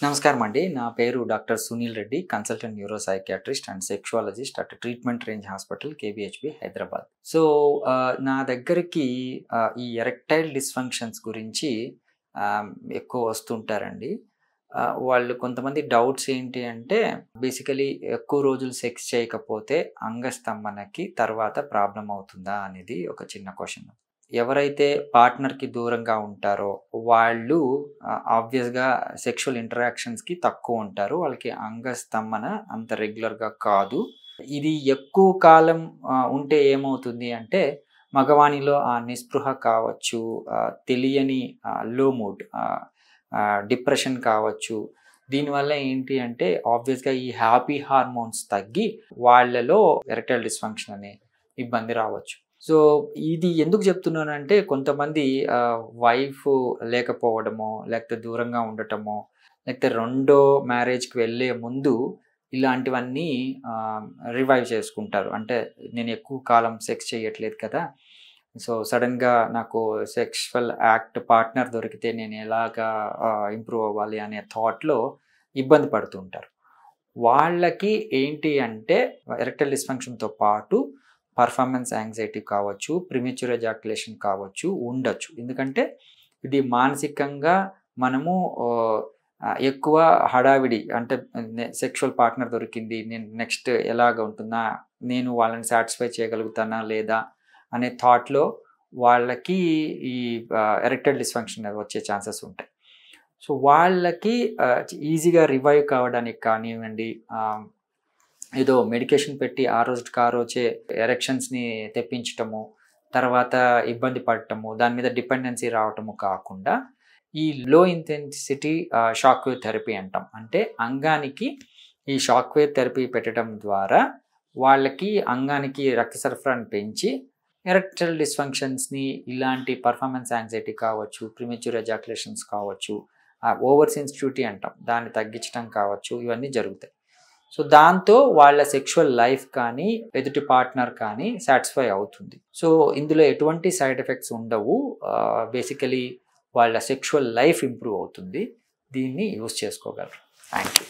నమస్కారం అండి. నా పేరు doctor Sunil Reddy, consultant neuro psychiatrist and sexologist at treatment range hospital KBHB Hyderabad. So, నా దగ్గరికి ఈ ఎరెక్టైల్ డిస్‌ఫంక్షన్స్ గురించి ఆహ్, ఎక్కువ వస్తుంటారండి. వాళ్ళు కొంతమంది డౌట్స్ ఏంటి అంటే, బేసికలీ ఎక్కువ రోజులు సెక్స్ చేయకపోతే అంగస్తంభనకి తర్వాత ప్రాబ్లమ్ అవుతుందా అనేది ఒక చిన్న క్వెషన్. ఎవరైతే పార్ట్నర్‌కి దూరంగా ఉంటారో వాళ్ళు ఆబ్వియస్‌గా సెక్షువల్ ఇంటరాక్షన్స్‌కి తక్కువుంటారు. వాళ్ళకి అంగస్తంభన అంత రెగ్యులర్‌గా కాదు. ఇది ఎక్కువ కాలం ఉంటే ఏమవుతుంది అంటే, మగవానిలో ఆ నిస్పృహ కావచ్చు, తెలియని లో మూడ్, డిప్రెషన్ కావచ్చు. దీనివల్ల ఏంటి అంటే ఆబ్వియస్‌గా ఈ హ్యాపీ హార్మోన్స్ తగ్గి వాళ్ళలో ఎరెక్టైల్ డిస్‌ఫంక్షన్ అనే ఇబ్బంది రావచ్చు. సో, ఇది ఎందుకు చెప్తున్నానంటే కొంతమంది వైఫ్ లేకపోవడమో, లేకపోతే దూరంగా ఉండటమో, లేకపోతే రెండో మ్యారేజ్‌కి వెళ్ళే ముందు ఇలాంటివన్నీ రివైవ్ చేసుకుంటారు. అంటే నేను ఎక్కువ కాలం సెక్స్ చేయట్లేదు కదా! సో, సడెన్‌గా నాకు సెక్షువల్ యాక్ట్ పార్ట్నర్ దొరికితే నేను ఎలాగా ఇంప్రూవ్ అవ్వాలి అనే థాట్‌లో ఇబ్బంది పడుతూ ఉంటారు. వాళ్ళకి ఏంటి అంటే ఎరెక్టైల్ డిస్‌ఫంక్షన్‌తో పాటు పర్ఫార్మెన్స్ యాంగ్జైటీ కావచ్చు, ప్రిమెచ్యూర్ ఎజాక్యులేషన్ కావచ్చు ఉండొచ్చు. ఎందుకంటే ఇది మానసికంగా మనము ఎక్కువ హడావిడి అంటే సెక్షువల్ పార్ట్నర్ దొరికింది. నేను నెక్స్ట్ ఎలాగ ఉంటుందా? నేను వాళ్ళని సాటిస్ఫై చేయగలుగుతానా లేదా? అనే థాట్‌లో వాళ్ళకి ఈ ఎరెక్టైల్ డిస్‌ఫంక్షన్ వచ్చే ఛాన్సెస్ ఉంటాయి. సో, వాళ్ళకి ఈజీగా రివైవ్ కావడానికి కానివ్వండి, ఏదో మెడికేషన్ పెట్టి ఆ రోజుకి ఆ రోజే ఎరెక్షన్స్‌ని తెప్పించటము, తర్వాత ఇబ్బంది పడటము, దాని మీద డిపెండెన్సీ రావటము కాకుండా, ఈ లో ఇంటెన్సిటీ షాక్ వేవ్ థెరపీ అంటాం. అంటే అంగానికి ఈ షాక్ వేవ్ థెరపీ పెట్టడం ద్వారా వాళ్ళకి అంగానికి రక్త సరఫరాని పెంచి ఎరెక్టైల్ డిస్‌ఫంక్షన్స్‌ని ఇలాంటి పర్ఫార్మెన్స్ యాంగ్జైటీ కావచ్చు, ప్రిమెచ్యూర్ ఎజాక్యులేషన్స్ కావచ్చు, ఓవర్ సెన్సిటివిటీ అంటాం. దాన్ని తగ్గించడం కావచ్చు, ఇవన్నీ జరుగుతాయి. సో, దాంతో వాళ్ళ సెక్షువల్ లైఫ్ కానీ, ఎదుటి పార్ట్నర్ కానీ సాటిస్ఫై అవుతుంది. సో, ఇందులో ఎటువంటి సైడ్ ఎఫెక్ట్స్ ఉండవు. బేసికలీ వాళ్ళ సెక్షువల్ లైఫ్ ఇంప్రూవ్ అవుతుంది. దీన్ని యూజ్ చేసుకోగలరు. Thank you.